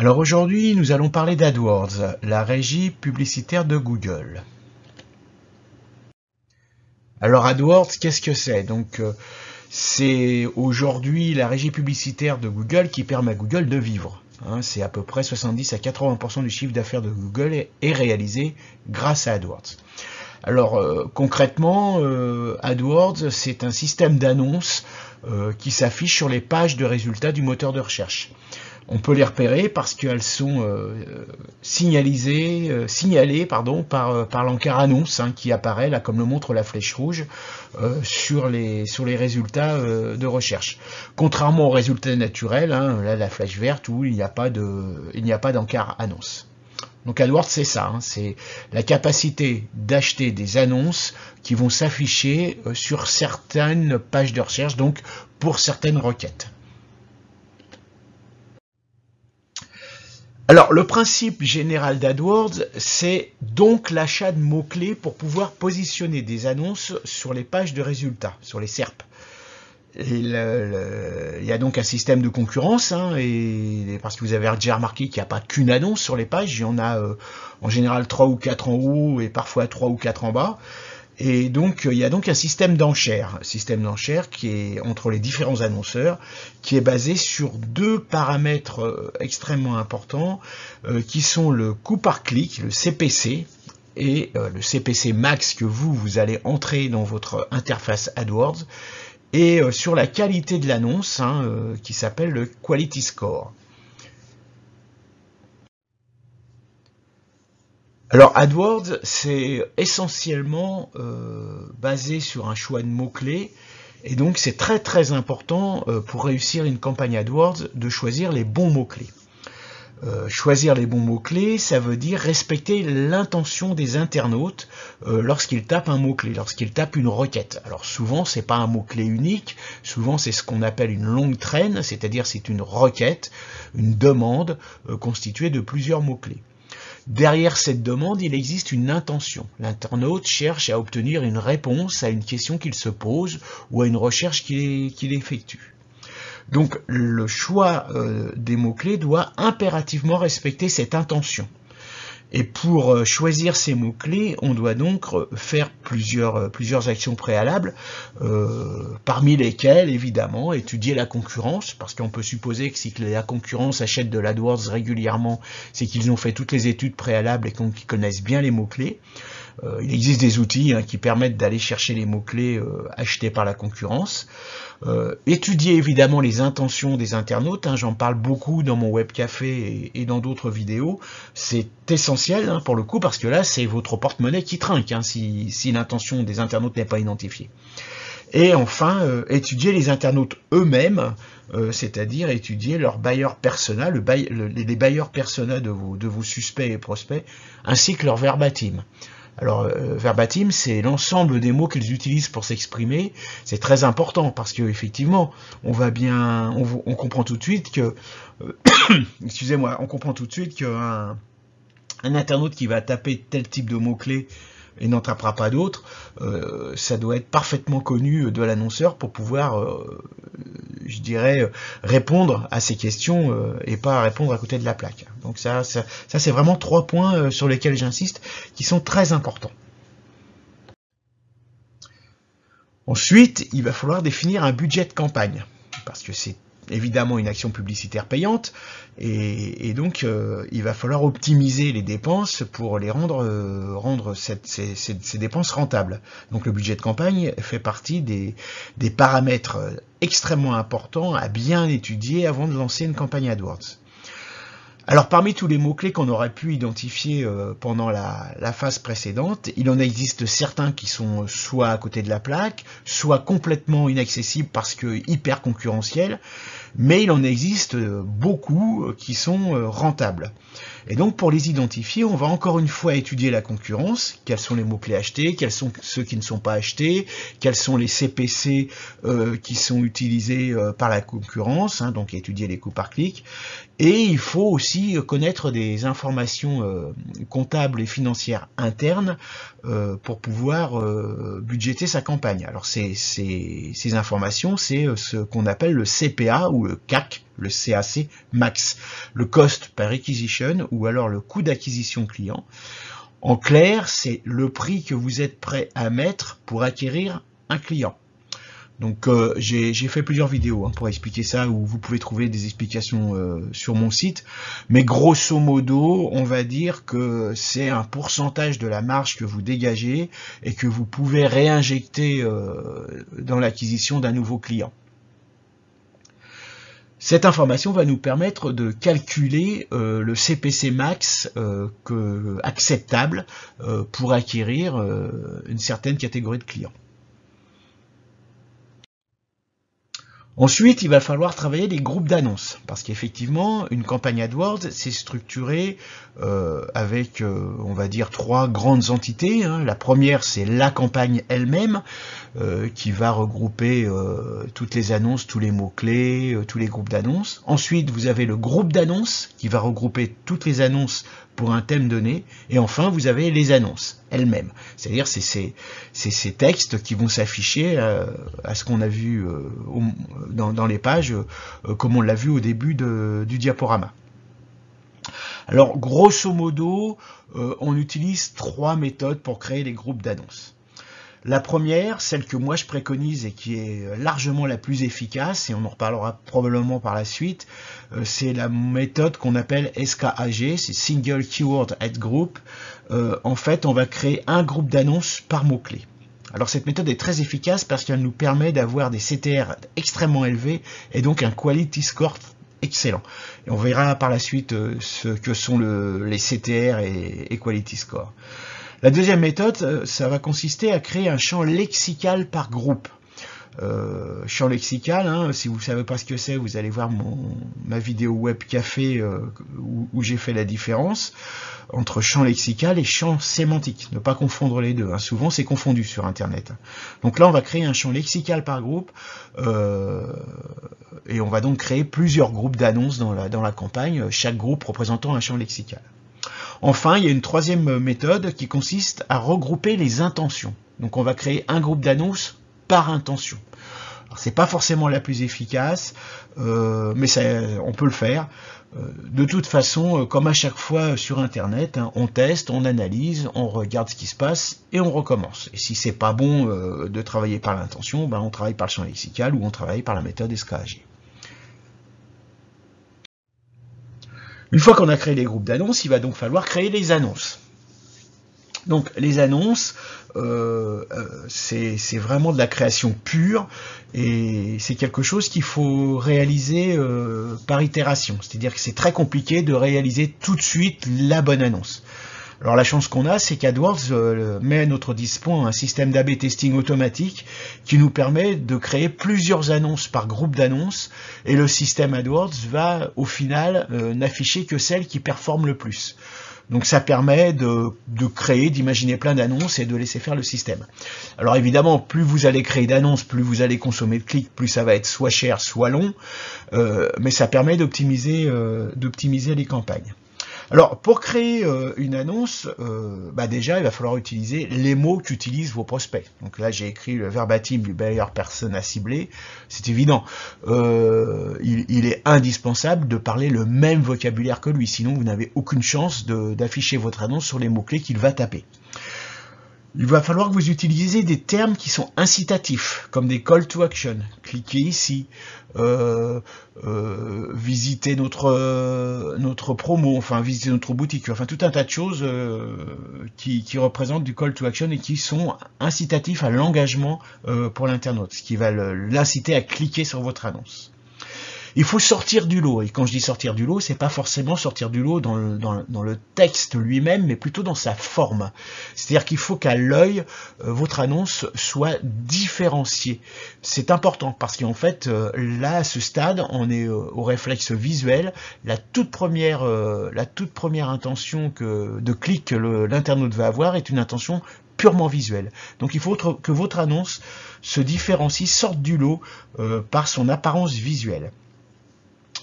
Alors aujourd'hui, nous allons parler d'AdWords, la régie publicitaire de Google. Alors AdWords, qu'est-ce que c'est? C'est aujourd'hui la régie publicitaire de Google qui permet à Google de vivre. C'est à peu près 70 à 80% du chiffre d'affaires de Google est réalisé grâce à AdWords. Alors concrètement, AdWords, c'est un système d'annonces qui s'affiche sur les pages de résultats du moteur de recherche. On peut les repérer parce qu'elles sont signalées par l'encart annonce qui apparaît, là, comme le montre la flèche rouge, sur les résultats de recherche. Contrairement aux résultats naturels, là, la flèche verte où il n'y a pas d'encart annonce. Donc AdWords, c'est ça, c'est la capacité d'acheter des annonces qui vont s'afficher sur certaines pages de recherche, donc pour certaines requêtes. Alors, le principe général d'AdWords, c'est donc l'achat de mots-clés pour pouvoir positionner des annonces sur les pages de résultats, sur les SERP. Il y a donc un système de concurrence, et parce que vous avez déjà remarqué qu'il n'y a pas qu'une annonce sur les pages, il y en a en général 3 ou 4 en haut et parfois 3 ou 4 en bas. Et donc, il y a donc un système d'enchères qui est entre les différents annonceurs, qui est basé sur deux paramètres extrêmement importants, qui sont le coût par clic, le CPC, et le CPC max que vous allez entrer dans votre interface AdWords, et sur la qualité de l'annonce, qui s'appelle le Quality Score. Alors AdWords, c'est essentiellement basé sur un choix de mots-clés, et donc c'est très très important pour réussir une campagne AdWords de choisir les bons mots-clés. Choisir les bons mots-clés, ça veut dire respecter l'intention des internautes lorsqu'ils tapent un mot-clé, lorsqu'ils tapent une requête. Alors souvent, c'est pas un mot-clé unique, souvent c'est ce qu'on appelle une longue traîne, c'est-à-dire c'est une requête, une demande constituée de plusieurs mots-clés. Derrière cette demande, il existe une intention. L'internaute cherche à obtenir une réponse à une question qu'il se pose ou à une recherche qu'il effectue. Donc le choix des mots-clés doit impérativement respecter cette intention. Et pour choisir ces mots-clés, on doit donc faire plusieurs actions préalables, parmi lesquelles, évidemment, étudier la concurrence, parce qu'on peut supposer que si la concurrence achète de l'AdWords régulièrement, c'est qu'ils ont fait toutes les études préalables et qu'ils connaissent bien les mots-clés. Il existe des outils qui permettent d'aller chercher les mots-clés achetés par la concurrence. Étudier évidemment les intentions des internautes, j'en parle beaucoup dans mon webcafé et dans d'autres vidéos, c'est essentiel pour le coup, parce que là c'est votre porte-monnaie qui trinque si l'intention des internautes n'est pas identifiée. Et enfin, étudier les internautes eux-mêmes, c'est-à-dire étudier leur buyer persona, les buyers persona de vos suspects et prospects, ainsi que leur verbatim. Alors, verbatim, c'est l'ensemble des mots qu'ils utilisent pour s'exprimer. C'est très important parce que effectivement, on comprend tout de suite que, excusez-moi, on comprend tout de suite qu'un internaute qui va taper tel type de mots-clés et n'en tapera pas d'autres, ça doit être parfaitement connu de l'annonceur pour pouvoir, je dirais, répondre à ces questions et pas répondre à côté de la plaque. Donc ça c'est vraiment 3 points sur lesquels j'insiste, qui sont très importants. Ensuite, il va falloir définir un budget de campagne, parce que c'est évidemment une action publicitaire payante, et donc il va falloir optimiser les dépenses pour les rendre ces dépenses rentables. Donc le budget de campagne fait partie des paramètres extrêmement importants à bien étudier avant de lancer une campagne AdWords. Alors parmi tous les mots-clés qu'on aurait pu identifier pendant la phase précédente, il en existe certains qui sont soit à côté de la plaque, soit complètement inaccessibles parce que hyper concurrentiels, mais il en existe beaucoup qui sont rentables. Et donc pour les identifier, on va encore une fois étudier la concurrence, quels sont les mots-clés achetés, quels sont ceux qui ne sont pas achetés, quels sont les CPC qui sont utilisés par la concurrence, donc étudier les coûts par clic. Et il faut aussi connaître des informations comptables et financières internes pour pouvoir budgéter sa campagne. Alors ces informations, c'est ce qu'on appelle le CPA ou le CAC, le CAC max, le cost per acquisition ou alors le coût d'acquisition client. En clair, c'est le prix que vous êtes prêt à mettre pour acquérir un client. Donc j'ai fait plusieurs vidéos pour expliquer ça, où vous pouvez trouver des explications sur mon site. Mais grosso modo, on va dire que c'est un pourcentage de la marge que vous dégagez et que vous pouvez réinjecter dans l'acquisition d'un nouveau client. Cette information va nous permettre de calculer le CPC max acceptable pour acquérir une certaine catégorie de clients. Ensuite, il va falloir travailler les groupes d'annonces, parce qu'effectivement, une campagne AdWords, c'est structuré avec, on va dire, 3 grandes entités. La première, c'est la campagne elle-même, qui va regrouper toutes les annonces, tous les mots-clés, tous les groupes d'annonces. Ensuite, vous avez le groupe d'annonces, qui va regrouper toutes les annonces pour un thème donné. Et enfin, vous avez les annonces elles-mêmes. C'est-à-dire, c'est ces textes qui vont s'afficher à ce qu'on a vu dans les pages, comme on l'a vu au début du diaporama. Alors, grosso modo, on utilise 3 méthodes pour créer les groupes d'annonces. La première, celle que moi je préconise et qui est largement la plus efficace, et on en reparlera probablement par la suite, c'est la méthode qu'on appelle SKAG, c'est Single Keyword Ad Group. En fait, on va créer un groupe d'annonces par mot-clé. Alors cette méthode est très efficace parce qu'elle nous permet d'avoir des CTR extrêmement élevés et donc un quality score excellent. Et on verra par la suite ce que sont les CTR et quality score. La deuxième méthode, ça va consister à créer un champ lexical par groupe. Champ lexical, si vous ne savez pas ce que c'est, vous allez voir ma vidéo web café où j'ai fait la différence entre champ lexical et champ sémantique. Ne pas confondre les deux, souvent c'est confondu sur Internet. Donc là, on va créer un champ lexical par groupe et on va donc créer plusieurs groupes d'annonces dans la campagne, chaque groupe représentant un champ lexical. Enfin, il y a une troisième méthode qui consiste à regrouper les intentions. Donc on va créer un groupe d'annonces par intention. C'est pas forcément la plus efficace, mais on peut le faire. De toute façon, comme à chaque fois sur Internet, on teste, on analyse, on regarde ce qui se passe et on recommence. Et si c'est pas bon de travailler par l'intention, on travaille par le champ lexical ou on travaille par la méthode SKAG. Une fois qu'on a créé les groupes d'annonces, il va donc falloir créer les annonces. Donc les annonces, c'est vraiment de la création pure et c'est quelque chose qu'il faut réaliser par itération. C'est-à-dire que c'est très compliqué de réaliser tout de suite la bonne annonce. Alors la chance qu'on a, c'est qu'AdWords met à notre disposition un système d'A/B testing automatique qui nous permet de créer plusieurs annonces par groupe d'annonces et le système AdWords va au final n'afficher que celles qui performent le plus. Donc ça permet de créer, d'imaginer plein d'annonces et de laisser faire le système. Alors évidemment, plus vous allez créer d'annonces, plus vous allez consommer de clics, plus ça va être soit cher, soit long, mais ça permet d'optimiser les campagnes. Alors, pour créer une annonce, déjà, il va falloir utiliser les mots qu'utilisent vos prospects. Donc là, j'ai écrit le verbatim du buyer persona ciblé. C'est évident. Il est indispensable de parler le même vocabulaire que lui. Sinon, vous n'avez aucune chance d'afficher votre annonce sur les mots-clés qu'il va taper. Il va falloir que vous utilisiez des termes qui sont incitatifs, comme des call to action. Cliquez ici, visitez notre promo, enfin visitez notre boutique, enfin tout un tas de choses qui représentent du call to action et qui sont incitatifs à l'engagement pour l'internaute, ce qui va l'inciter à cliquer sur votre annonce. Il faut sortir du lot, et quand je dis sortir du lot, c'est pas forcément sortir du lot dans le texte lui-même, mais plutôt dans sa forme. C'est-à-dire qu'il faut qu'à l'œil, votre annonce soit différenciée. C'est important, parce qu'en fait, là, à ce stade, on est au réflexe visuel. La toute première intention de clic que l'internaute va avoir est une intention purement visuelle. Donc il faut que votre annonce se différencie, sorte du lot par son apparence visuelle.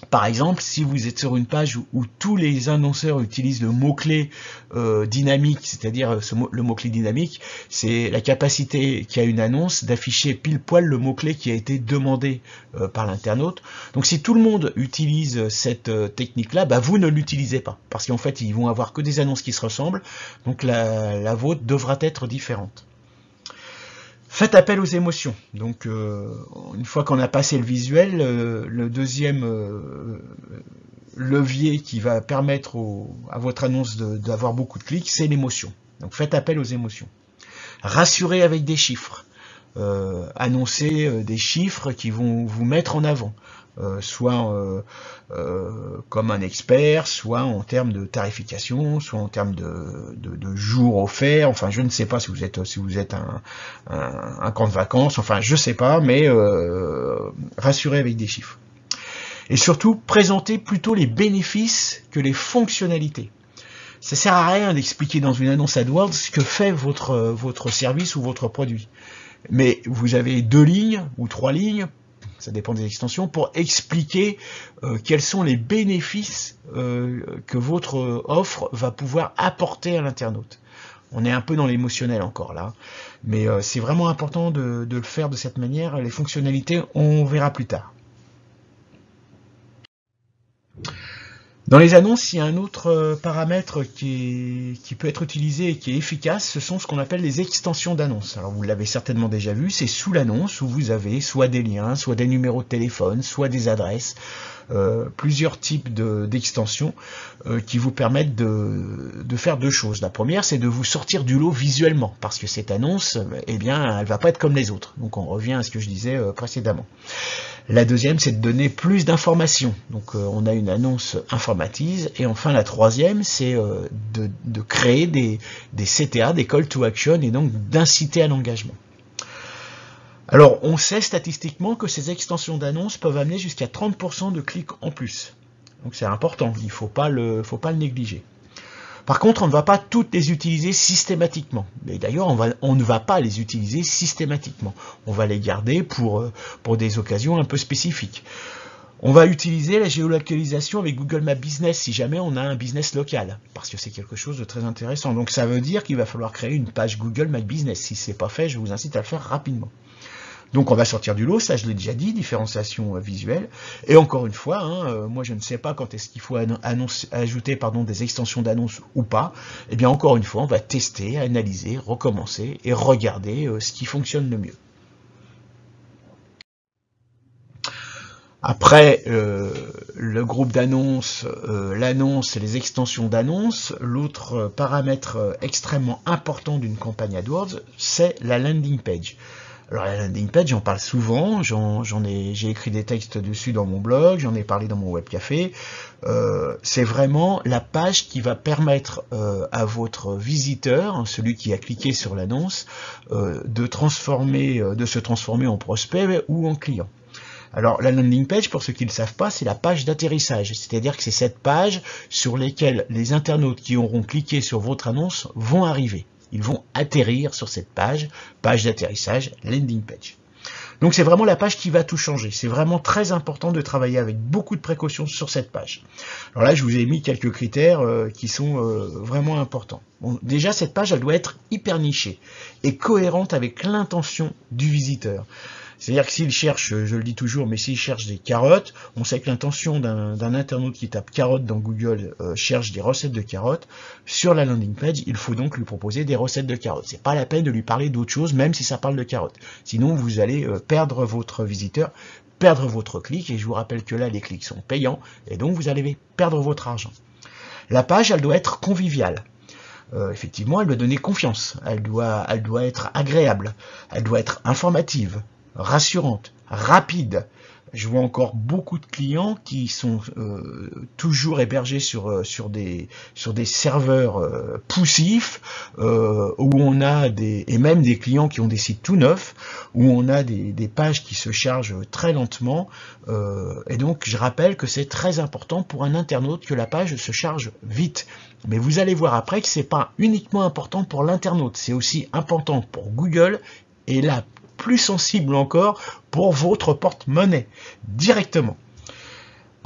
Par exemple, si vous êtes sur une page où tous les annonceurs utilisent le mot-clé dynamique, c'est-à-dire le mot-clé dynamique, c'est la capacité qu'a une annonce d'afficher pile poil le mot-clé qui a été demandé par l'internaute. Donc si tout le monde utilise cette technique-là, bah, vous ne l'utilisez pas, parce qu'en fait, ils vont avoir que des annonces qui se ressemblent, donc la vôtre devra être différente. Faites appel aux émotions. Donc, une fois qu'on a passé le visuel, le deuxième levier qui va permettre à votre annonce d'avoir beaucoup de clics, c'est l'émotion. Donc, faites appel aux émotions. Rassurez avec des chiffres. Annoncez des chiffres qui vont vous mettre en avant. Soit comme un expert, soit en termes de tarification, soit en termes de jours offerts. Enfin, je ne sais pas si vous êtes un camp de vacances. Enfin, je sais pas, mais rassurez avec des chiffres. Et surtout, présentez plutôt les bénéfices que les fonctionnalités. Ça sert à rien d'expliquer dans une annonce AdWords ce que fait votre service ou votre produit. Mais vous avez 2 lignes ou 3 lignes, ça dépend des extensions, pour expliquer quels sont les bénéfices que votre offre va pouvoir apporter à l'internaute. On est un peu dans l'émotionnel encore là, mais c'est vraiment important de le faire de cette manière. Les fonctionnalités, on verra plus tard. Dans les annonces, il y a un autre paramètre qui peut être utilisé et qui est efficace, ce sont ce qu'on appelle les extensions d'annonces. Alors vous l'avez certainement déjà vu, c'est sous l'annonce où vous avez soit des liens, soit des numéros de téléphone, soit des adresses, plusieurs types d'extensions qui vous permettent de faire 2 choses. La première, c'est de vous sortir du lot visuellement, parce que cette annonce, eh bien, elle va pas être comme les autres. Donc on revient à ce que je disais précédemment. La deuxième, c'est de donner plus d'informations. Donc on a une annonce informative. Et enfin, la troisième, c'est de créer des CTA, des call to action, et donc d'inciter à l'engagement. Alors, on sait statistiquement que ces extensions d'annonces peuvent amener jusqu'à 30% de clics en plus. Donc c'est important, il ne faut pas le négliger. Par contre, on ne va pas toutes les utiliser systématiquement. Mais d'ailleurs, on ne va pas les utiliser systématiquement. On va les garder pour des occasions un peu spécifiques. On va utiliser la géolocalisation avec Google Maps Business si jamais on a un business local, parce que c'est quelque chose de très intéressant. Donc ça veut dire qu'il va falloir créer une page Google Maps Business. Si ce n'est pas fait, je vous incite à le faire rapidement. Donc on va sortir du lot, ça je l'ai déjà dit, différenciation visuelle. Et encore une fois, moi je ne sais pas quand est-ce qu'il faut ajouter des extensions d'annonces ou pas. Et bien encore une fois, on va tester, analyser, recommencer et regarder ce qui fonctionne le mieux. Après le groupe d'annonces, l'annonce et les extensions d'annonces, l'autre paramètre extrêmement important d'une campagne AdWords, c'est la landing page. Alors la landing page, j'en parle souvent, j'ai écrit des textes dessus dans mon blog, j'en ai parlé dans mon webcafé. C'est vraiment la page qui va permettre à votre visiteur, celui qui a cliqué sur l'annonce, de se transformer en prospect ou en client. Alors la landing page, pour ceux qui ne le savent pas, c'est la page d'atterrissage, c'est-à-dire que c'est cette page sur laquelle les internautes qui auront cliqué sur votre annonce vont arriver. Ils vont atterrir sur cette page d'atterrissage, landing page. Donc c'est vraiment la page qui va tout changer. C'est vraiment très important de travailler avec beaucoup de précautions sur cette page. Alors là, je vous ai mis quelques critères qui sont vraiment importants. Bon, déjà, cette page, elle doit être hyper nichée et cohérente avec l'intention du visiteur. C'est-à-dire que s'il cherche, je le dis toujours, mais s'il cherche des carottes, on sait que l'intention d'un internaute qui tape carottes dans Google cherche des recettes de carottes. Sur la landing page, il faut donc lui proposer des recettes de carottes. C'est pas la peine de lui parler d'autre chose, même si ça parle de carottes. Sinon, vous allez perdre votre visiteur, perdre votre clic, et je vous rappelle que là, les clics sont payants, et donc vous allez perdre votre argent. La page, elle doit être conviviale. Effectivement, elle doit donner confiance, elle doit être agréable, elle doit être informative, rassurante, rapide. Je vois encore beaucoup de clients qui sont toujours hébergés sur des serveurs poussifs, où on a et même des clients qui ont des sites tout neufs, où on a des pages qui se chargent très lentement. Et donc je rappelle que c'est très important pour un internaute que la page se charge vite. Mais vous allez voir après que c'est pas uniquement important pour l'internaute, c'est aussi important pour Google, et là plus sensible encore pour votre porte-monnaie directement.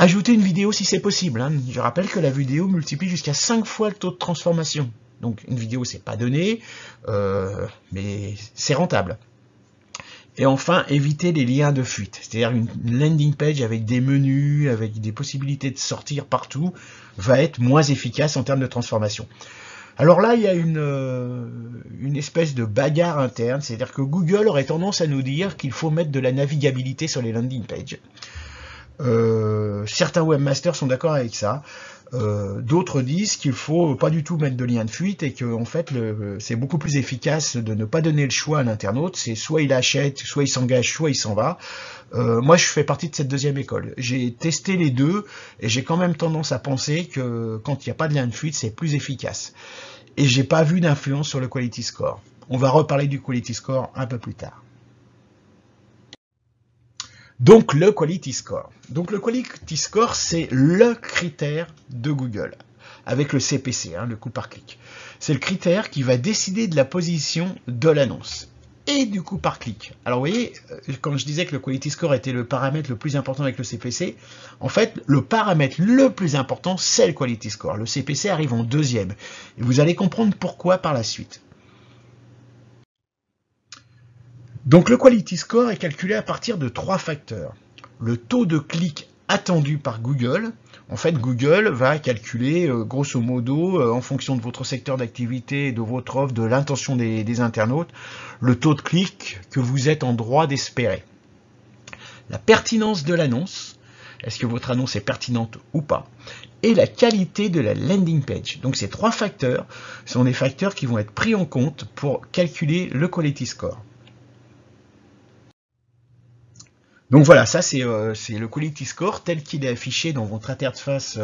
Ajouter une vidéo si c'est possible, hein. Je rappelle que la vidéo multiplie jusqu'à 5 fois le taux de transformation. Donc une vidéo, c'est pas donné, mais c'est rentable. Et enfin, éviter les liens de fuite, c'est-à-dire une landing page avec des menus, avec des possibilités de sortir partout, va être moins efficace en termes de transformation. Alors là, il y a une espèce de bagarre interne, c'est-à-dire que Google aurait tendance à nous dire qu'il faut mettre de la navigabilité sur les landing pages. Certains webmasters sont d'accord avec ça. D'autres disent qu'il faut pas du tout mettre de lien de fuite et que en fait c'est beaucoup plus efficace de ne pas donner le choix à l'internaute. C'est soit il achète, soit il s'engage, soit il s'en va. Moi je fais partie de cette deuxième école. J'ai testé les deux et j'ai quand même tendance à penser que quand il n'y a pas de lien de fuite, c'est plus efficace. Et j'ai pas vu d'influence sur le quality score. On va reparler du quality score un peu plus tard. Donc le quality score. Donc le quality score, c'est le critère de Google, avec le CPC, hein, le coût par clic. C'est le critère qui va décider de la position de l'annonce et du coût par clic. Alors vous voyez, quand je disais que le quality score était le paramètre le plus important avec le CPC, en fait, le paramètre le plus important, c'est le quality score. Le CPC arrive en deuxième. Et vous allez comprendre pourquoi par la suite. Donc le quality score est calculé à partir de 3 facteurs. Le taux de clic attendu par Google. En fait, Google va calculer grosso modo, en fonction de votre secteur d'activité, de votre offre, de l'intention des internautes, le taux de clic que vous êtes en droit d'espérer. La pertinence de l'annonce, est-ce que votre annonce est pertinente ou pas, et la qualité de la landing page. Donc ces 3 facteurs sont des facteurs qui vont être pris en compte pour calculer le quality score. Donc voilà, ça c'est le quality score tel qu'il est affiché dans votre interface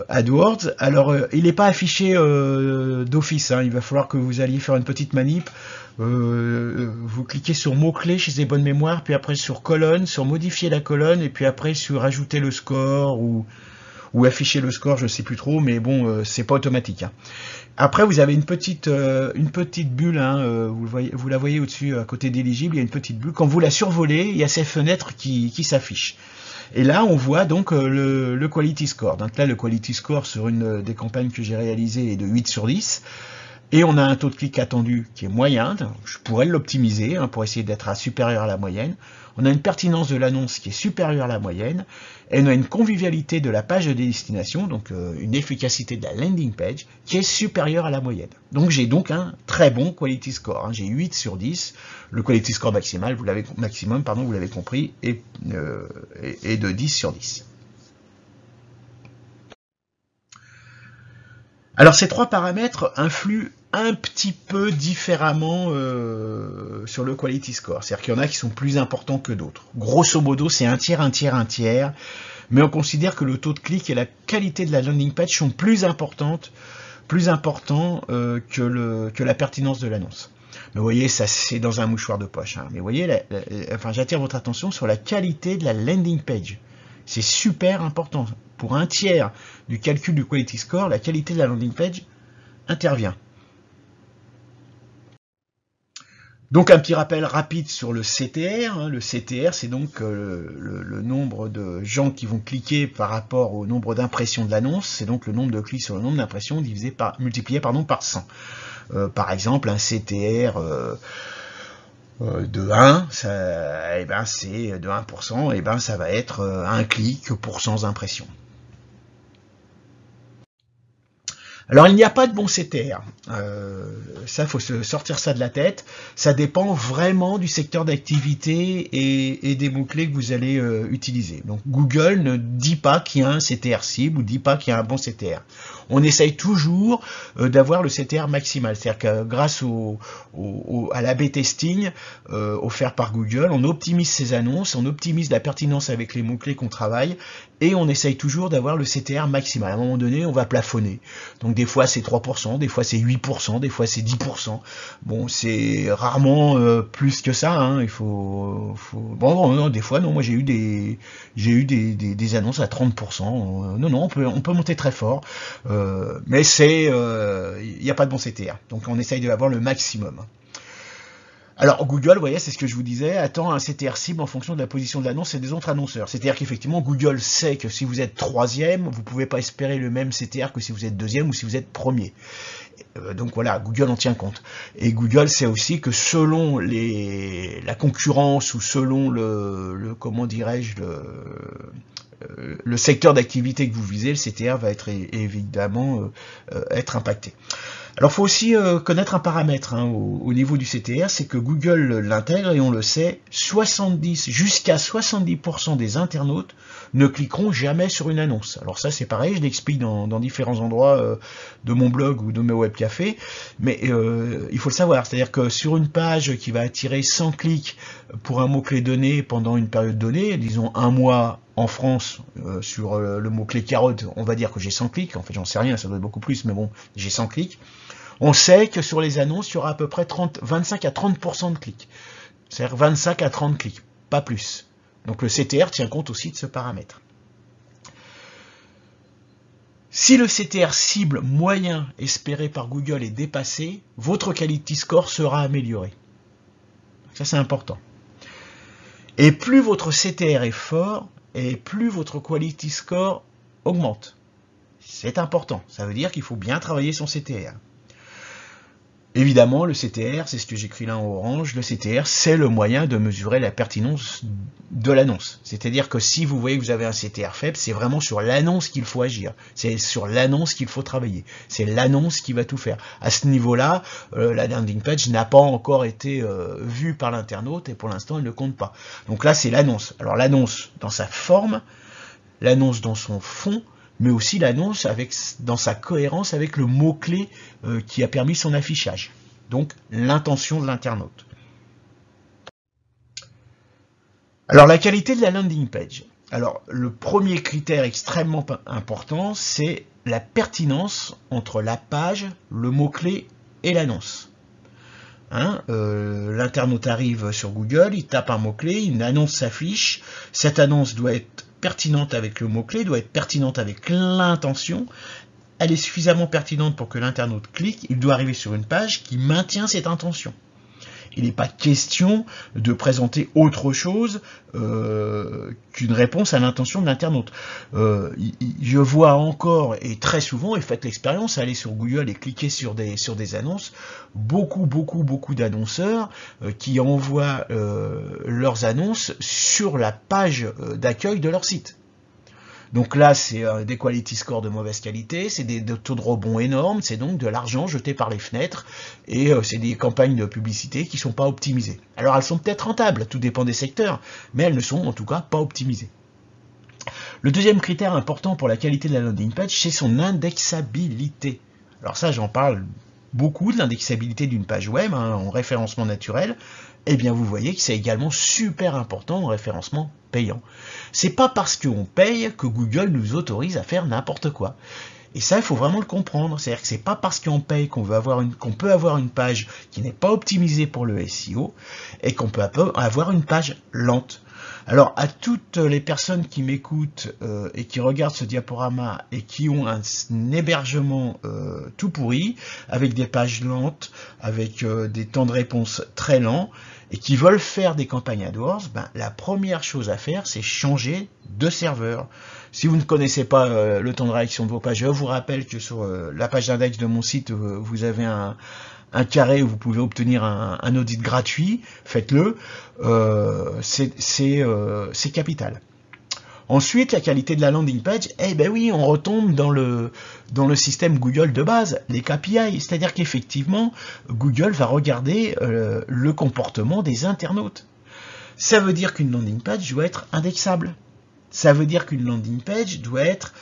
AdWords. Alors il n'est pas affiché d'office, hein. Il va falloir que vous alliez faire une petite manip. Vous cliquez sur mots-clés chez les bonnes mémoires, puis après sur colonne, sur modifier la colonne, et puis après sur ajouter le score ou afficher le score, je ne sais plus trop, mais bon, c'est pas automatique, hein. Après, vous avez une petite bulle, hein, vous la voyez au-dessus, à côté d'éligible, il y a une petite bulle. Quand vous la survolez, il y a ces fenêtres qui s'affichent. Et là, on voit donc le quality score. Donc là, le quality score sur une des campagnes que j'ai réalisées est de 8 sur 10. Et on a un taux de clic attendu qui est moyen. Je pourrais l'optimiser, hein, pour essayer d'être supérieur à la moyenne. On a une pertinence de l'annonce qui est supérieure à la moyenne. Et on a une convivialité de la page de destination, donc une efficacité de la landing page qui est supérieure à la moyenne. Donc j'ai donc un très bon quality score, hein. J'ai 8 sur 10. Le quality score maximum, vous l'avez compris, est de 10 sur 10. Alors ces 3 paramètres influent un petit peu différemment sur le quality score. C'est-à-dire qu'il y en a qui sont plus importants que d'autres. Grosso modo, c'est un tiers, un tiers, un tiers. Mais on considère que le taux de clic et la qualité de la landing page sont plus importants que la pertinence de l'annonce. Mais vous voyez, ça c'est dans un mouchoir de poche, hein. Mais vous voyez, j'attire votre attention sur la qualité de la landing page. C'est super important. Pour un tiers du calcul du quality score, la qualité de la landing page intervient. Donc un petit rappel rapide sur le CTR. Hein. Le CTR, c'est donc le nombre de gens qui vont cliquer par rapport au nombre d'impressions de l'annonce. C'est donc le nombre de clics sur le nombre d'impressions multiplié par 100. Par exemple, un CTR de 1, c'est de 1%, ça va être un clic pour 100 impressions. Alors il n'y a pas de bon CTR, ça faut se sortir ça de la tête, ça dépend vraiment du secteur d'activité et des mots-clés que vous allez utiliser. Donc Google ne dit pas qu'il y a un CTR cible ou dit pas qu'il y a un bon CTR. On essaye toujours d'avoir le CTR maximal, c'est-à-dire que grâce à l'A/B testing offert par Google, on optimise ses annonces, on optimise la pertinence avec les mots-clés qu'on travaille et on essaye toujours d'avoir le CTR maximal. À un moment donné, on va plafonner. Donc des fois c'est 3%, des fois c'est 8%, des fois c'est 10%. Bon, c'est rarement plus que ça, hein. Il faut... Bon, non, des fois, non, moi j'ai eu des annonces à 30%. Non, on peut monter très fort. Mais il n'y a pas de bon CTR. Donc on essaye de avoir le maximum. Alors Google, vous voyez, c'est ce que je vous disais, attend un CTR cible en fonction de la position de l'annonce et des autres annonceurs. C'est-à-dire qu'effectivement, Google sait que si vous êtes troisième, vous ne pouvez pas espérer le même CTR que si vous êtes deuxième ou si vous êtes premier. Donc voilà, Google en tient compte. Et Google sait aussi que selon la concurrence ou selon comment dirais-je, le secteur d'activité que vous visez, le CTR va être évidemment être impacté. Alors, il faut aussi connaître un paramètre au niveau du CTR, c'est que Google l'intègre et on le sait, jusqu'à 70% des internautes ne cliqueront jamais sur une annonce. Alors ça, c'est pareil, je l'explique dans différents endroits de mon blog ou de mes webcafés, mais il faut le savoir, c'est-à-dire que sur une page qui va attirer 100 clics pour un mot-clé donné pendant une période donnée, disons un mois en France, sur le mot-clé carotte, on va dire que j'ai 100 clics, en fait j'en sais rien, ça doit être beaucoup plus, mais bon, j'ai 100 clics. On sait que sur les annonces, il y aura à peu près 25 à 30% de clics. C'est-à-dire 25 à 30 clics, pas plus. Donc le CTR tient compte aussi de ce paramètre. Si le CTR cible moyen espéré par Google est dépassé, votre quality score sera amélioré. Ça c'est important. Et plus votre CTR est fort, et plus votre quality score augmente. C'est important, ça veut dire qu'il faut bien travailler son CTR. Évidemment, le CTR, c'est ce que j'écris là en orange, le CTR, c'est le moyen de mesurer la pertinence de l'annonce. C'est-à-dire que si vous voyez que vous avez un CTR faible, c'est vraiment sur l'annonce qu'il faut agir. C'est sur l'annonce qu'il faut travailler. C'est l'annonce qui va tout faire. À ce niveau-là, la landing page n'a pas encore été vue par l'internaute et pour l'instant, elle ne compte pas. Donc là, c'est l'annonce. Alors l'annonce dans sa forme, l'annonce dans son fond, mais aussi l'annonce dans sa cohérence avec le mot-clé qui a permis son affichage. Donc l'intention de l'internaute. Alors la qualité de la landing page. Alors le premier critère extrêmement important, c'est la pertinence entre la page, le mot-clé et l'annonce. L'internaute arrive sur Google, il tape un mot-clé, une annonce s'affiche, cette annonce doit être pertinente avec le mot-clé, doit être pertinente avec l'intention, elle est suffisamment pertinente pour que l'internaute clique, il doit arriver sur une page qui maintient cette intention. Il n'est pas question de présenter autre chose qu'une réponse à l'intention de l'internaute. Je vois encore, et très souvent, et faites l'expérience, allez sur Google et cliquez sur des annonces, beaucoup d'annonceurs qui envoient leurs annonces sur la page d'accueil de leur site. Donc là, c'est des quality scores de mauvaise qualité, c'est des taux de rebond énormes, c'est donc de l'argent jeté par les fenêtres, et c'est des campagnes de publicité qui ne sont pas optimisées. Alors elles sont peut-être rentables, tout dépend des secteurs, mais elles ne sont en tout cas pas optimisées. Le deuxième critère important pour la qualité de la landing page, c'est son indexabilité. Alors ça, j'en parle beaucoup de l'indexabilité d'une page web en référencement naturel. Eh bien, vous voyez que c'est également super important en référencement payant. C'est pas parce qu'on paye que Google nous autorise à faire n'importe quoi. Et ça, il faut vraiment le comprendre. C'est-à-dire que c'est pas parce qu'on paye qu'on peut avoir une page qui n'est pas optimisée pour le SEO et qu'on peut avoir une page lente. Alors, à toutes les personnes qui m'écoutent et qui regardent ce diaporama et qui ont un hébergement tout pourri, avec des pages lentes, avec des temps de réponse très lents, et qui veulent faire des campagnes AdWords, la première chose à faire, c'est changer de serveur. Si vous ne connaissez pas le temps de réaction de vos pages, je vous rappelle que sur la page d'index de mon site, vous avez un carré où vous pouvez obtenir un audit gratuit, faites-le, c'est capital. Ensuite, la qualité de la landing page, eh ben oui, on retombe dans le système Google de base, les KPI, c'est-à-dire qu'effectivement, Google va regarder le comportement des internautes. Ça veut dire qu'une landing page doit être indexable. Ça veut dire qu'une landing page doit être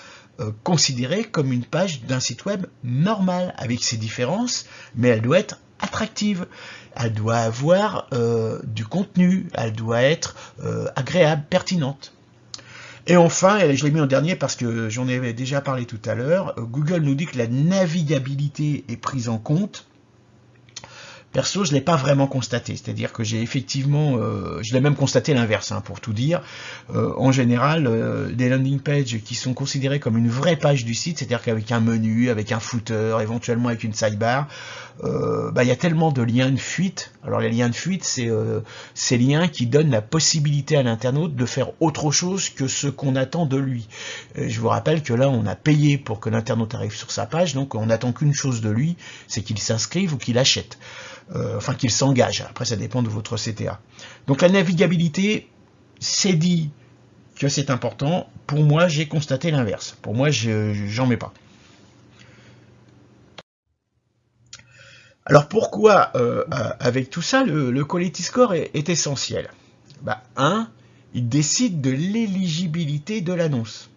considérée comme une page d'un site web normal, avec ses différences, mais elle doit être attractive. Elle doit avoir du contenu, elle doit être agréable, pertinente. Et enfin, et je l'ai mis en dernier parce que j'en avais déjà parlé tout à l'heure, Google nous dit que la navigabilité est prise en compte Perso, je ne l'ai pas vraiment constaté, c'est-à-dire que j'ai effectivement, je l'ai même constaté l'inverse, hein, pour tout dire. En général, des landing pages qui sont considérées comme une vraie page du site, c'est-à-dire qu'avec un menu, avec un footer, éventuellement avec une sidebar, il y a tellement de liens de fuite. Alors les liens de fuite, c'est ces liens qui donnent la possibilité à l'internaute de faire autre chose que ce qu'on attend de lui. Je vous rappelle que là, on a payé pour que l'internaute arrive sur sa page, donc on n'attend qu'une chose de lui, c'est qu'il s'inscrive ou qu'il achète. Enfin qu'il s'engage, après ça dépend de votre CTA. Donc la navigabilité, c'est dit que c'est important. Pour moi, j'ai constaté l'inverse. Pour moi, j'en mets pas. Alors pourquoi, avec tout ça, le quality score est essentiel? Il décide de l'éligibilité de l'annonce.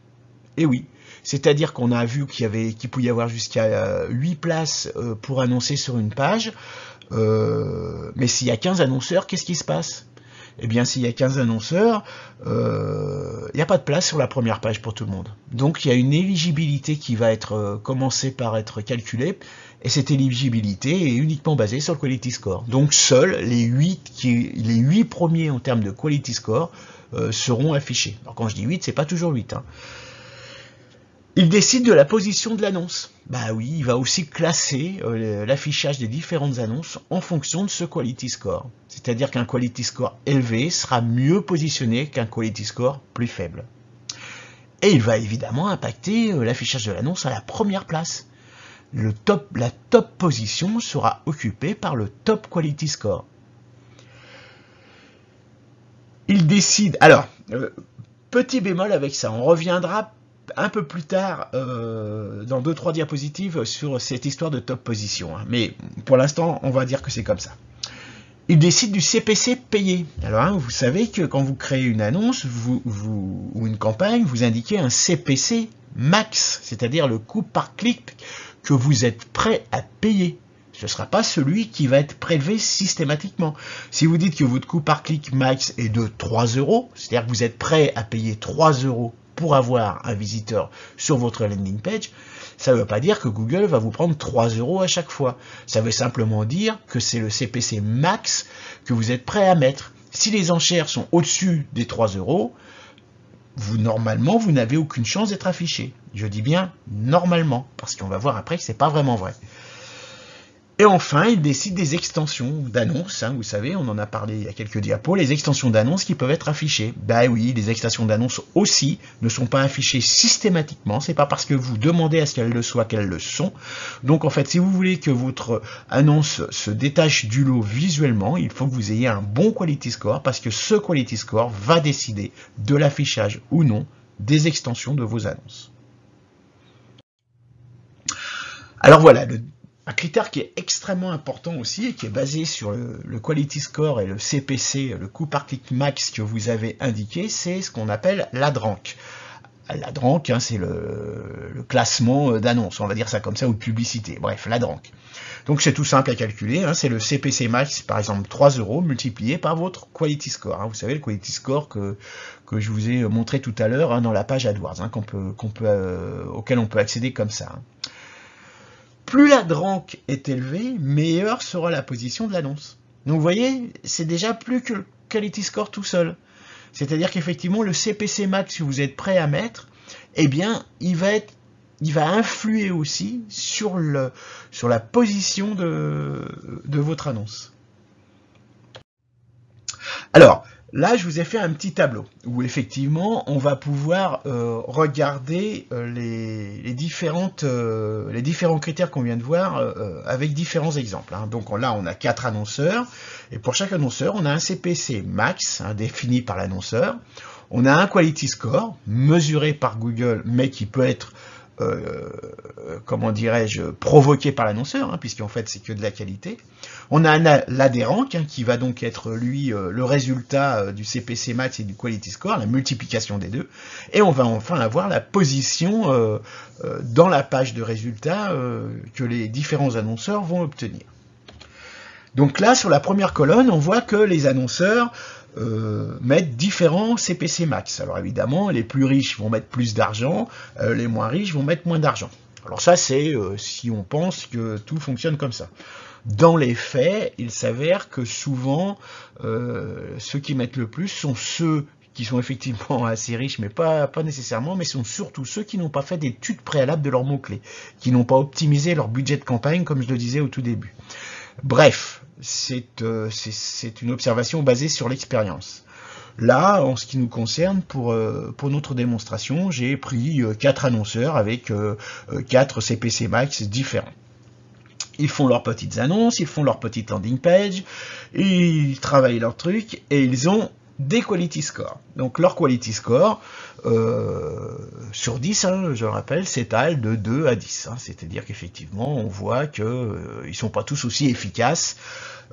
Et oui, c'est-à-dire qu'on a vu qu'il pouvait y avoir jusqu'à 8 places pour annoncer sur une page. Mais s'il y a 15 annonceurs, qu'est-ce qui se passe? Eh bien, s'il y a 15 annonceurs, il n'y a pas de place sur la première page pour tout le monde. Donc, il y a une éligibilité qui va être commencer par être calculée, et cette éligibilité est uniquement basée sur le quality score. Donc, seuls les 8 premiers en termes de quality score seront affichés. Alors, quand je dis 8, c'est pas toujours 8, hein. Il décide de la position de l'annonce. Bah oui, il va aussi classer l'affichage des différentes annonces en fonction de ce quality score. C'est-à-dire qu'un quality score élevé sera mieux positionné qu'un quality score plus faible. Et il va évidemment impacter l'affichage de l'annonce à la première place. La top position sera occupée par le top quality score. Il décide... Alors, petit bémol avec ça, on reviendra un peu plus tard dans 2-3 diapositives sur cette histoire de top position, hein. Mais pour l'instant, on va dire que c'est comme ça. Il décide du CPC payé. Alors, hein, vous savez que quand vous créez une annonce ou une campagne, vous indiquez un CPC max, c'est-à-dire le coût par clic que vous êtes prêt à payer. Ce ne sera pas celui qui va être prélevé systématiquement. Si vous dites que votre coût par clic max est de 3 €, c'est-à-dire que vous êtes prêt à payer 3 € pour avoir un visiteur sur votre landing page, ça ne veut pas dire que Google va vous prendre 3 € à chaque fois. Ça veut simplement dire que c'est le CPC max que vous êtes prêt à mettre. Si les enchères sont au-dessus des 3 €, normalement, vous n'avez aucune chance d'être affiché. Je dis bien normalement, parce qu'on va voir après que ce n'est pas vraiment vrai. Et enfin, il décide des extensions d'annonces, hein, vous savez, on en a parlé il y a quelques diapos, les extensions d'annonces qui peuvent être affichées. Ben oui, les extensions d'annonces aussi ne sont pas affichées systématiquement, c'est pas parce que vous demandez à ce qu'elles le soient qu'elles le sont. Donc en fait, si vous voulez que votre annonce se détache du lot visuellement, il faut que vous ayez un bon quality score, parce que ce quality score va décider de l'affichage ou non des extensions de vos annonces. Alors voilà, un critère qui est extrêmement important aussi et qui est basé sur le quality score et le CPC, le coût par clic max que vous avez indiqué, c'est ce qu'on appelle l'AdRank. L'AdRank, hein, c'est le classement d'annonces, on va dire ça comme ça, ou de publicité. Bref, l'AdRank. Donc c'est tout simple à calculer, hein, c'est le CPC max, par exemple 3 € multiplié par votre quality score. Hein. Vous savez, le quality score que je vous ai montré tout à l'heure, hein, dans la page AdWords, hein, auquel on peut accéder comme ça. Hein. Plus l'AdRank est élevé, meilleure sera la position de l'annonce. Donc vous voyez, c'est déjà plus que le quality score tout seul. C'est-à-dire qu'effectivement, le CPC max que vous êtes prêt à mettre, eh bien, il va influer aussi sur la position de votre annonce. Alors, là, je vous ai fait un petit tableau où effectivement, on va pouvoir regarder les différents critères qu'on vient de voir avec différents exemples. Hein. Donc là, on a 4 annonceurs et pour chaque annonceur, on a un CPC max hein, défini par l'annonceur. On a un quality score mesuré par Google, mais qui peut être comment dirais-je, provoqué par l'annonceur, hein, puisqu'en fait c'est que de la qualité. On a l'AdRank hein, qui va donc être lui le résultat du CPC max et du quality score, la multiplication des deux, et on va enfin avoir la position dans la page de résultats que les différents annonceurs vont obtenir. Donc là, sur la première colonne, on voit que les annonceurs mettent différents CPC max. Alors évidemment, les plus riches vont mettre plus d'argent, les moins riches vont mettre moins d'argent. Alors ça, c'est si on pense que tout fonctionne comme ça. dans les faits, il s'avère que souvent, ceux qui mettent le plus sont ceux qui sont effectivement assez riches, mais pas nécessairement, mais sont surtout ceux qui n'ont pas fait d'études préalables de leurs mots-clés, qui n'ont pas optimisé leur budget de campagne, comme je le disais au tout début. Bref, c'est une observation basée sur l'expérience. Là, en ce qui nous concerne, pour notre démonstration, j'ai pris 4 annonceurs avec 4 CPC Max différents. Ils font leurs petites annonces, ils font leurs petites landing page, ils travaillent leurs trucs, et ils ont des quality scores. Donc leur quality score, sur 10, hein, je le rappelle, s'étale de 2 à 10. Hein, c'est-à-dire qu'effectivement, on voit qu'ils ne sont pas tous aussi efficaces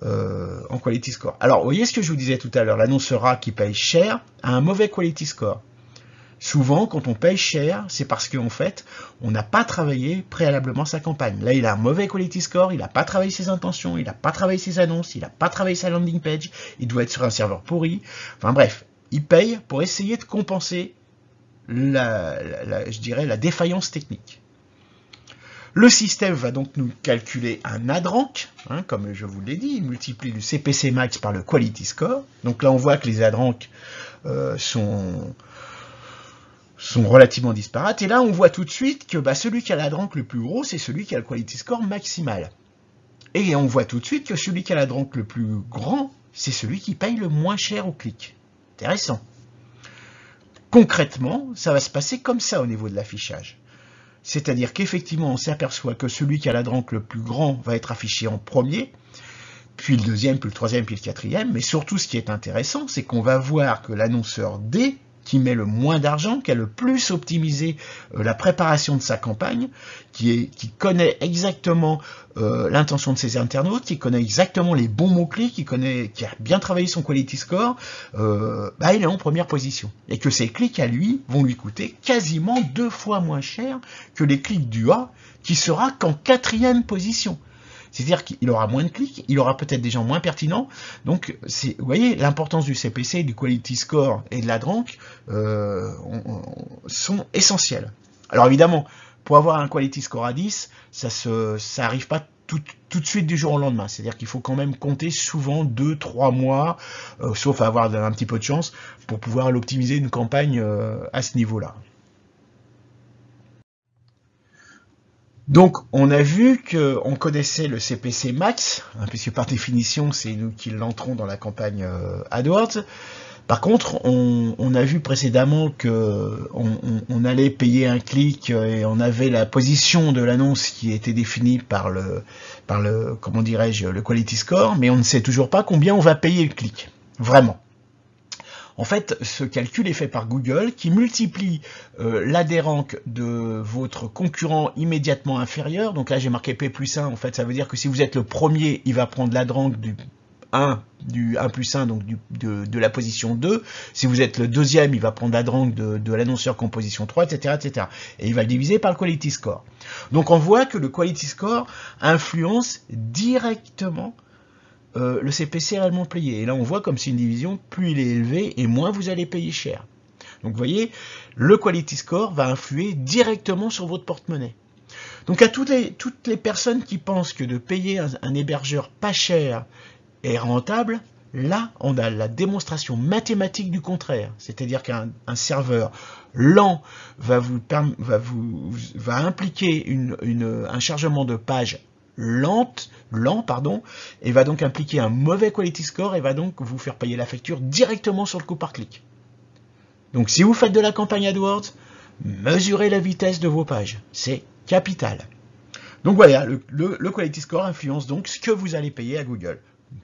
en quality score. Alors, vous voyez ce que je vous disais tout à l'heure, l'annonceur A qui paye cher a un mauvais quality score. Souvent, quand on paye cher, c'est parce qu'en fait, on n'a pas travaillé préalablement sa campagne. Là, il a un mauvais quality score, il n'a pas travaillé ses intentions, il n'a pas travaillé ses annonces, il n'a pas travaillé sa landing page, il doit être sur un serveur pourri. Enfin bref, il paye pour essayer de compenser je dirais, la défaillance technique. Le système va donc nous calculer un ad rank, hein, comme je vous l'ai dit, il multiplie le CPC max par le quality score. Donc là, on voit que les ad rank sont relativement disparates. Et là, on voit tout de suite que celui qui a l'ad rank le plus gros, c'est celui qui a le quality score maximal. Et on voit tout de suite que celui qui a l'ad rank le plus grand, c'est celui qui paye le moins cher au clic. Intéressant. Concrètement, ça va se passer comme ça au niveau de l'affichage. C'est-à-dire qu'effectivement, on s'aperçoit que celui qui a l'ad rank le plus grand va être affiché en premier, puis le deuxième, puis le troisième, puis le quatrième. Mais surtout, ce qui est intéressant, c'est qu'on va voir que l'annonceur D, qui met le moins d'argent, qui a le plus optimisé la préparation de sa campagne, qui connaît exactement l'intention de ses internautes, qui connaît exactement les bons mots-clés, qui a bien travaillé son quality score, il est en première position. Et que ses clics à lui vont lui coûter quasiment 2 fois moins cher que les clics du A, qui sera qu'en 4e position. C'est-à-dire qu'il aura moins de clics, il aura peut-être des gens moins pertinents. Donc, vous voyez, l'importance du CPC, du quality score et de l'ad rank sont essentiels. Alors évidemment, pour avoir un quality score à 10, ça n'arrive pas tout de suite du jour au lendemain. C'est-à-dire qu'il faut quand même compter souvent 2-3 mois, sauf à avoir un petit peu de chance, pour pouvoir l'optimiser une campagne à ce niveau-là. Donc, on a vu qu'on connaissait le CPC max, hein, puisque par définition, c'est nous qui l'entrons dans la campagne AdWords. Par contre, on a vu précédemment qu'on allait payer un clic et on avait la position de l'annonce qui était définie par le comment dirais-je, le quality score, mais on ne sait toujours pas combien on va payer le clic, vraiment. En fait, ce calcul est fait par Google qui multiplie l'ad rank de votre concurrent immédiatement inférieur. Donc là, j'ai marqué P plus 1. En fait, ça veut dire que si vous êtes le premier, il va prendre l'ad rank du 1 plus 1, donc de la position 2. Si vous êtes le deuxième, il va prendre l'ad rank de l'annonceur qui est en position 3, etc., etc. Et il va le diviser par le quality score. Donc on voit que le quality score influence directement le CPC réellement payé. Et là, on voit comme c'est une division, plus il est élevé et moins vous allez payer cher. Donc, vous voyez, le quality score va influer directement sur votre porte-monnaie. Donc, à toutes les personnes qui pensent que de payer un hébergeur pas cher est rentable, là, on a la démonstration mathématique du contraire. C'est-à-dire qu'un serveur lent va impliquer un chargement de page lent, et va donc impliquer un mauvais quality score et va donc vous faire payer la facture directement sur le coup par clic. Donc si vous faites de la campagne AdWords, mesurez la vitesse de vos pages, c'est capital. Donc voilà, le quality score influence donc ce que vous allez payer à Google.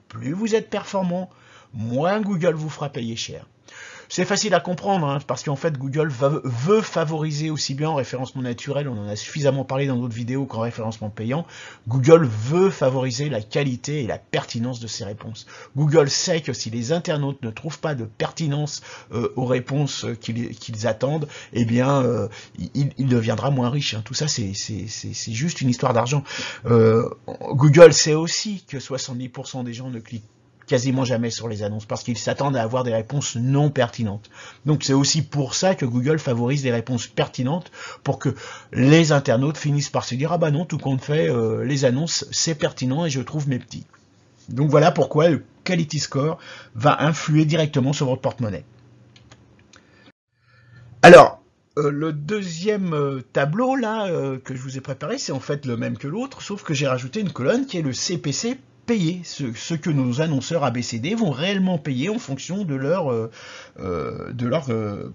Plus vous êtes performant, moins Google vous fera payer cher. C'est facile à comprendre, hein, parce qu'en fait, Google veut favoriser aussi bien en référencement naturel, on en a suffisamment parlé dans d'autres vidéos qu'en référencement payant. Google veut favoriser la qualité et la pertinence de ses réponses. Google sait que si les internautes ne trouvent pas de pertinence aux réponses qu'ils attendent, eh bien, il deviendra moins riche. Hein. Tout ça, c'est juste une histoire d'argent. Google sait aussi que 70% des gens ne cliquent quasiment jamais sur les annonces, parce qu'ils s'attendent à avoir des réponses non pertinentes. Donc c'est aussi pour ça que Google favorise des réponses pertinentes, pour que les internautes finissent par se dire « Ah bah non, tout compte fait, les annonces, c'est pertinent et je trouve mes petits ». Donc voilà pourquoi le Quality Score va influer directement sur votre porte-monnaie. Alors, le deuxième tableau là que je vous ai préparé, c'est en fait le même que l'autre, sauf que j'ai rajouté une colonne qui est le CPC payé, ce que nos annonceurs ABCD vont réellement payer en fonction de leur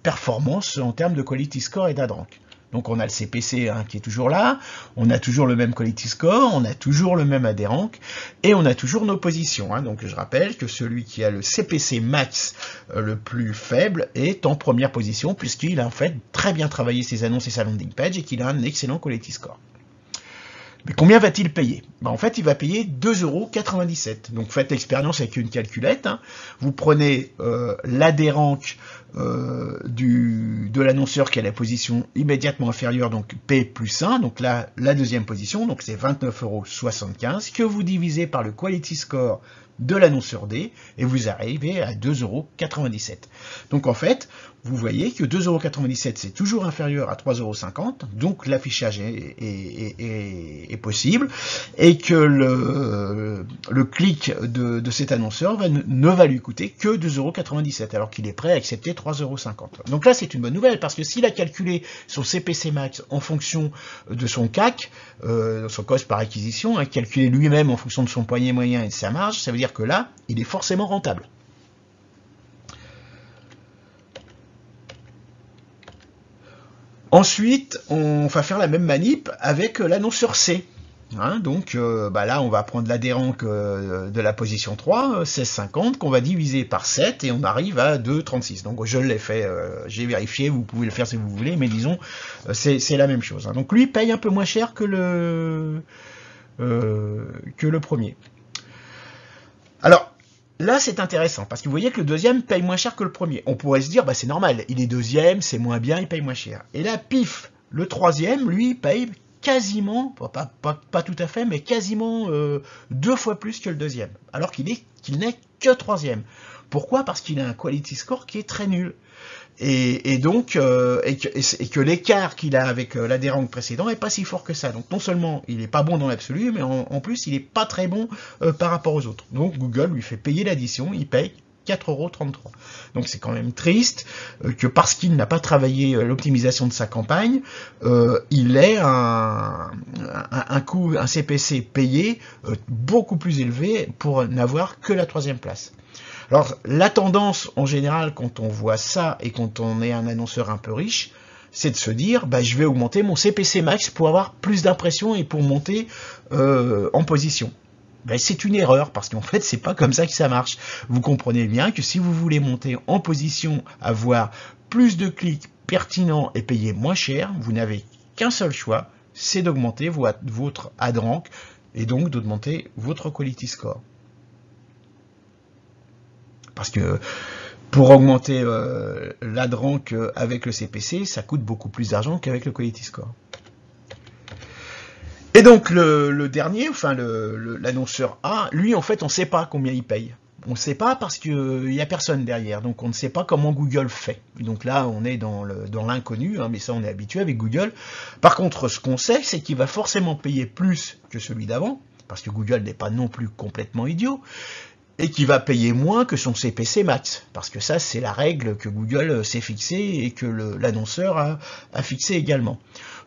performance en termes de Quality Score et d'Adrank. Donc on a le CPC qui est toujours là, on a toujours le même Quality Score, on a toujours le même AdRank, et on a toujours nos positions. Donc je rappelle que celui qui a le CPC max le plus faible est en première position, puisqu'il a en fait très bien travaillé ses annonces et sa landing page, et qu'il a un excellent Quality Score. Mais combien va-t-il payer? En fait, il va payer 2,97 €. Donc faites l'expérience avec une calculette. Vous prenez l'AdRank de l'annonceur qui a la position immédiatement inférieure, donc P plus 1, donc là, la deuxième position, donc c'est 29,75 €, que vous divisez par le Quality Score de l'annonceur D, et vous arrivez à 2,97 €. Donc en fait, vous voyez que 2,97 € c'est toujours inférieur à 3,50 €, donc l'affichage est possible, et que le clic de cet annonceur ne va lui coûter que 2,97 €, alors qu'il est prêt à accepter 3,50 €. Donc là, c'est une bonne nouvelle, parce que s'il a calculé son CPC max en fonction de son CAC, son cost par acquisition, calculé lui-même en fonction de son panier moyen et de sa marge, ça veut dire que là, il est forcément rentable. Ensuite, on va faire la même manip avec l'annonceur C. Donc là, on va prendre l'AdRank de la position 3, 16,50, qu'on va diviser par 7, et on arrive à 2,36. Donc je l'ai fait, j'ai vérifié, vous pouvez le faire si vous voulez, mais disons, c'est la même chose. Donc lui paye un peu moins cher que le premier. Alors, là, c'est intéressant, parce que vous voyez que le deuxième paye moins cher que le premier. On pourrait se dire, c'est normal, il est deuxième, c'est moins bien, il paye moins cher. Et là, pif, le troisième, lui, paye quasiment, pas tout à fait, mais quasiment 2 fois plus que le deuxième, alors qu'il n'est que troisième. Pourquoi? Parce qu'il a un Quality Score qui est très nul. Et donc, et que l'écart qu'il a avec l'AdRank précédent est pas si fort que ça. Donc non seulement il est pas bon dans l'absolu, mais en plus il est pas très bon par rapport aux autres. Donc Google lui fait payer l'addition, il paye 4,33 €. Donc c'est quand même triste que parce qu'il n'a pas travaillé l'optimisation de sa campagne, il ait un CPC payé beaucoup plus élevé pour n'avoir que la troisième place. Alors, la tendance, en général, quand on voit ça et quand on est un annonceur un peu riche, c'est de se dire, je vais augmenter mon CPC max pour avoir plus d'impressions et pour monter en position. C'est une erreur, parce qu'en fait, c'est pas comme ça que ça marche. Vous comprenez bien que si vous voulez monter en position, avoir plus de clics pertinents et payer moins cher, vous n'avez qu'un seul choix, c'est d'augmenter votre AdRank et donc d'augmenter votre Quality Score. Parce que pour augmenter l'AdRank avec le CPC, ça coûte beaucoup plus d'argent qu'avec le Quality Score. Et donc le dernier, enfin l'annonceur A, lui en fait on ne sait pas combien il paye. On ne sait pas parce qu'il n'y a personne derrière, donc on ne sait pas comment Google fait. Donc là on est dans l'inconnu, mais ça on est habitué avec Google. Par contre ce qu'on sait, c'est qu'il va forcément payer plus que celui d'avant, parce que Google n'est pas non plus complètement idiot, et qui va payer moins que son CPC max, parce que ça c'est la règle que Google s'est fixée et que l'annonceur a fixé également.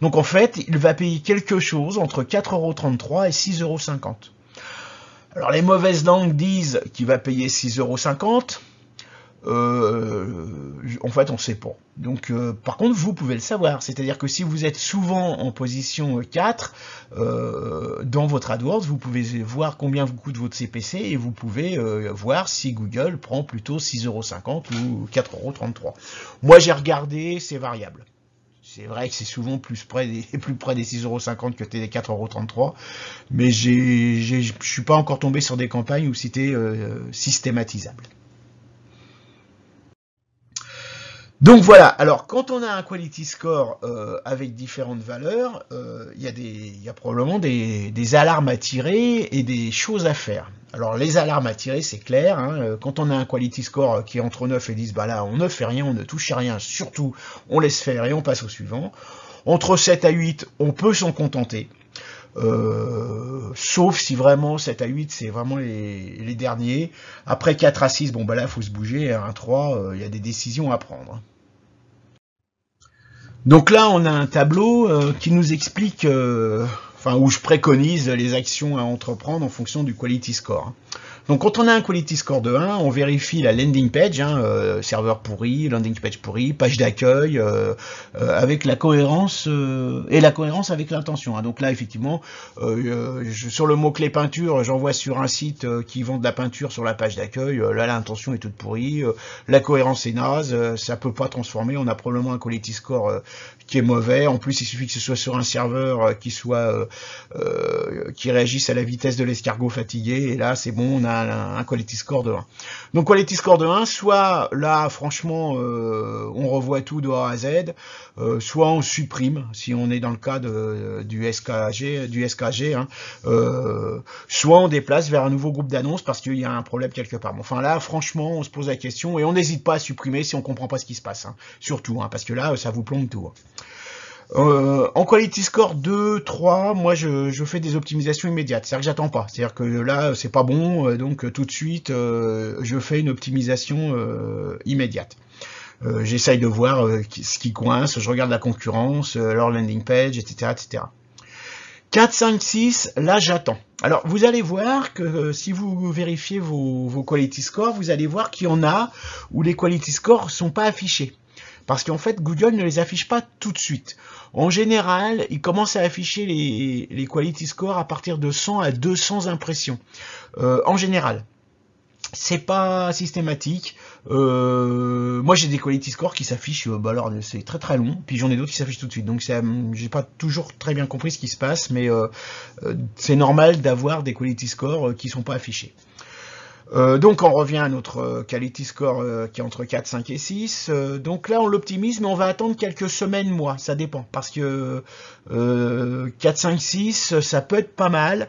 Donc en fait, il va payer quelque chose entre 4,33 € et 6,50 €. Alors les mauvaises langues disent qu'il va payer 6,50 €. En fait, on ne sait pas. Donc, par contre, vous pouvez le savoir. C'est-à-dire que si vous êtes souvent en position 4 dans votre AdWords, vous pouvez voir combien vous coûte votre CPC et vous pouvez voir si Google prend plutôt 6,50 € ou 4,33 €. Moi, j'ai regardé, c'est variable. C'est vrai que c'est souvent plus près des 6,50 € que des 4,33 €, mais je suis pas encore tombé sur des campagnes où c'était systématisable. Donc voilà, alors quand on a un quality score avec différentes valeurs, il y a probablement des alarmes à tirer et des choses à faire. Alors les alarmes à tirer, c'est clair, hein, quand on a un quality score qui est entre 9 et 10, bah là on ne fait rien, on ne touche à rien, surtout on laisse faire et on passe au suivant. Entre 7 à 8, on peut s'en contenter. Sauf si vraiment 7 à 8 c'est vraiment les derniers. Après 4 à 6, bon bah là il faut se bouger, 1 à 3, il y a des décisions à prendre. Donc là, on a un tableau qui nous explique, enfin où je préconise les actions à entreprendre en fonction du quality score. Donc quand on a un quality score de 1, on vérifie la landing page, hein, serveur pourri, landing page pourri, page d'accueil, avec la cohérence et la cohérence avec l'intention. Hein. Donc là, effectivement, sur le mot-clé peinture, j'envoie sur un site qui vend de la peinture sur la page d'accueil. Là, l'intention est toute pourrie, la cohérence est naze, ça peut pas transformer. On a probablement un quality score qui est mauvais. En plus, il suffit que ce soit sur un serveur qui réagisse à la vitesse de l'escargot fatigué. Et là, c'est bon, on a un quality score de 1. Donc quality score de 1, soit là, franchement, on revoit tout de A à Z, soit on supprime, si on est dans le cas du SKG, hein, soit on déplace vers un nouveau groupe d'annonces parce qu'il y a un problème quelque part. Bon, enfin là, franchement, on se pose la question et on n'hésite pas à supprimer si on comprend pas ce qui se passe. Hein. Surtout, hein, parce que là, ça vous plombe tout. En quality score 2, 3, moi je fais des optimisations immédiates, c'est-à-dire que j'attends pas, c'est-à-dire que là c'est pas bon, donc tout de suite je fais une optimisation immédiate. J'essaye de voir ce qui coince, je regarde la concurrence, leur landing page, etc., etc. 4, 5, 6, là j'attends. Alors vous allez voir que si vous vérifiez vos quality scores, vous allez voir qu'il y en a où les quality scores sont pas affichés. Parce qu'en fait, Google ne les affiche pas tout de suite. En général, il commence à afficher les quality scores à partir de 100 à 200 impressions. En général, c'est pas systématique. Moi, j'ai des quality scores qui s'affichent, alors c'est très très long. Puis j'en ai d'autres qui s'affichent tout de suite. Donc j'ai pas toujours très bien compris ce qui se passe, mais c'est normal d'avoir des quality scores qui sont pas affichés. Donc on revient à notre quality score qui est entre 4, 5 et 6. Donc là on l'optimise, mais on va attendre quelques semaines, mois, ça dépend. Parce que 4, 5, 6, ça peut être pas mal.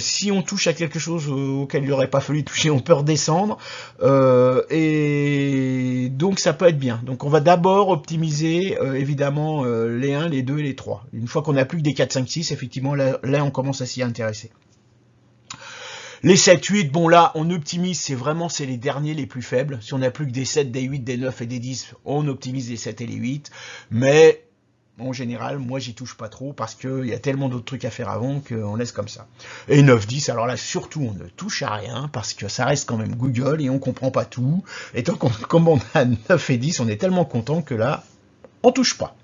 Si on touche à quelque chose auquel il n'aurait pas fallu toucher, on peut redescendre. Et donc ça peut être bien. Donc on va d'abord optimiser évidemment les 1, les 2 et les 3. Une fois qu'on n'a plus que des 4, 5, 6, effectivement là on commence à s'y intéresser. Les 7, 8, bon là, on optimise, c'est les derniers, les plus faibles. Si on n'a plus que des 7, des 8, des 9 et des 10, on optimise les 7 et les 8. Mais, en général, moi, j'y touche pas trop parce qu'il y a tellement d'autres trucs à faire avant qu'on laisse comme ça. Et 9, 10, alors là, surtout, on ne touche à rien parce que ça reste quand même Google et on comprend pas tout. Et tant qu'on commande à 9 et 10, on est tellement content que là, on touche pas.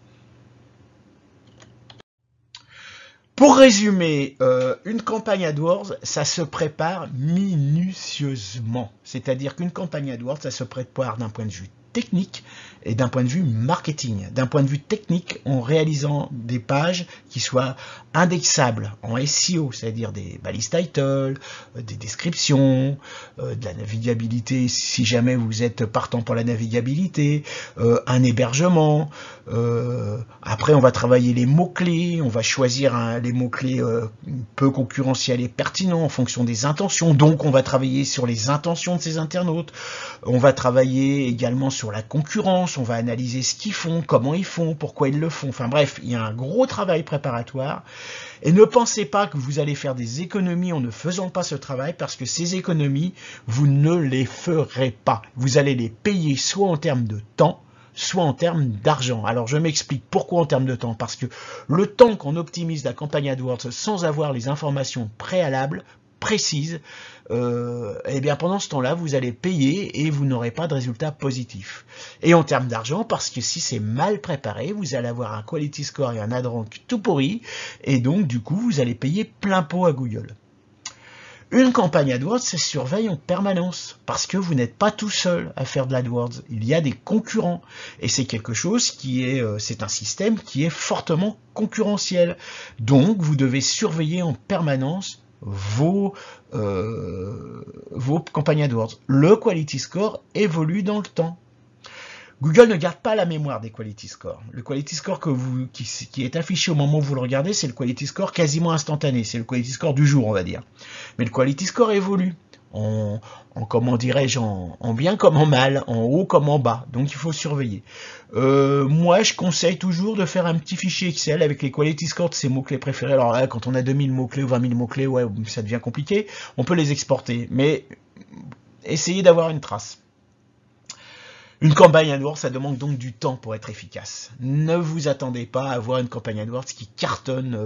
Pour résumer, une campagne AdWords, ça se prépare minutieusement. C'est-à-dire qu'une campagne AdWords, ça se prépare d'un point de vue technique et d'un point de vue marketing. D'un point de vue technique, en réalisant des pages qui soient indexables en SEO, c'est-à-dire des balises title, des descriptions, de la navigabilité si jamais vous êtes partant pour la navigabilité, un hébergement. Après, on va travailler les mots-clés, on va choisir les mots-clés peu concurrentiels et pertinents en fonction des intentions. Donc, on va travailler sur les intentions de ces internautes. On va travailler également sur la concurrence, on va analyser ce qu'ils font, comment ils font, pourquoi ils le font. Enfin bref, il y a un gros travail préparatoire. Et ne pensez pas que vous allez faire des économies en ne faisant pas ce travail, parce que ces économies, vous ne les ferez pas. Vous allez les payer soit en termes de temps, soit en termes d'argent. Alors je m'explique pourquoi en termes de temps, parce que le temps qu'on optimise la campagne AdWords sans avoir les informations préalables, précises, et bien pendant ce temps-là, vous allez payer et vous n'aurez pas de résultat positif. Et en termes d'argent, parce que si c'est mal préparé, vous allez avoir un quality score et un ad rank tout pourri, et donc du coup, vous allez payer plein pot à Google. Une campagne AdWords se surveille en permanence, parce que vous n'êtes pas tout seul à faire de l'AdWords. Il y a des concurrents, et c'est quelque chose c'est un système qui est fortement concurrentiel. Donc, vous devez surveiller en permanence vos campagnes AdWords. Le quality score évolue dans le temps. Google ne garde pas la mémoire des quality scores. Le quality score qui est affiché au moment où vous le regardez, c'est le quality score quasiment instantané. C'est le quality score du jour, on va dire. Mais le quality score évolue. Comment dirais-je, en bien comme en mal, en haut comme en bas. Donc il faut surveiller. Moi, je conseille toujours de faire un petit fichier Excel avec les quality scores de ses mots-clés préférés. Alors là, quand on a 2000 mots-clés ou 20 000 mots-clés, ouais, ça devient compliqué. On peut les exporter, mais essayez d'avoir une trace. Une campagne AdWords, ça demande donc du temps pour être efficace. Ne vous attendez pas à avoir une campagne AdWords qui cartonne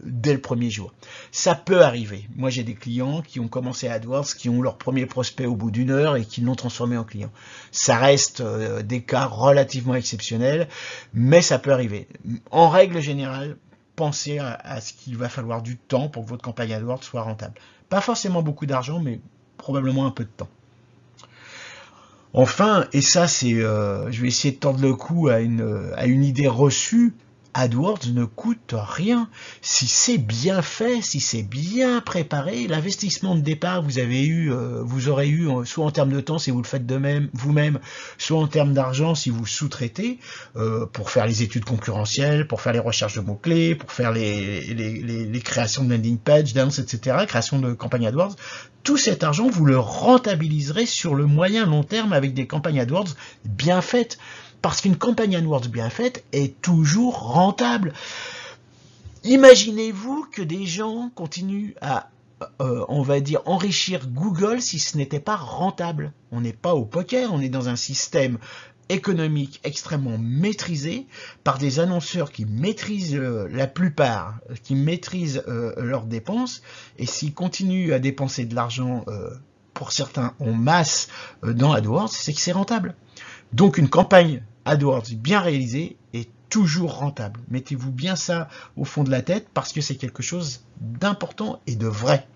dès le premier jour. Ça peut arriver. Moi, j'ai des clients qui ont commencé AdWords, qui ont leur premier prospect au bout d'1 heure et qui l'ont transformé en client. Ça reste des cas relativement exceptionnels, mais ça peut arriver. En règle générale, pensez à ce qu'il va falloir du temps pour que votre campagne AdWords soit rentable. Pas forcément beaucoup d'argent, mais probablement un peu de temps. Enfin, et ça c'est, je vais essayer de tordre le cou à une idée reçue, AdWords ne coûte rien. Si c'est bien fait, si c'est bien préparé, l'investissement de départ vous aurez eu soit en termes de temps si vous le faites de même vous-même, soit en termes d'argent si vous sous-traitez pour faire les études concurrentielles, pour faire les recherches de mots-clés, pour faire les créations de landing page, d'annonces, etc., création de campagnes AdWords. Tout cet argent, vous le rentabiliserez sur le moyen long terme avec des campagnes AdWords bien faites. Parce qu'une campagne AdWords bien faite est toujours rentable. Imaginez-vous que des gens continuent à, on va dire, enrichir Google si ce n'était pas rentable. On n'est pas au poker, on est dans un système économique extrêmement maîtrisé par des annonceurs qui maîtrisent la plupart, qui maîtrisent leurs dépenses, et s'ils continuent à dépenser de l'argent, pour certains en masse, dans AdWords, c'est que c'est rentable. Donc une campagne AdWords bien réalisée est toujours rentable. Mettez-vous bien ça au fond de la tête parce que c'est quelque chose d'important et de vrai.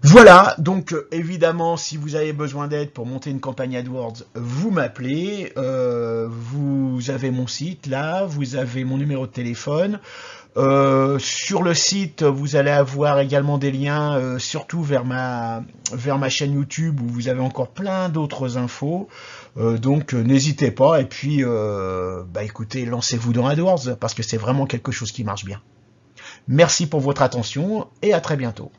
Voilà, donc évidemment, si vous avez besoin d'aide pour monter une campagne AdWords, vous m'appelez, vous avez mon site là, vous avez mon numéro de téléphone. Sur le site, vous allez avoir également des liens, surtout vers ma chaîne YouTube où vous avez encore plein d'autres infos. Donc n'hésitez pas et puis écoutez, lancez-vous dans AdWords parce que c'est vraiment quelque chose qui marche bien. Merci pour votre attention et à très bientôt.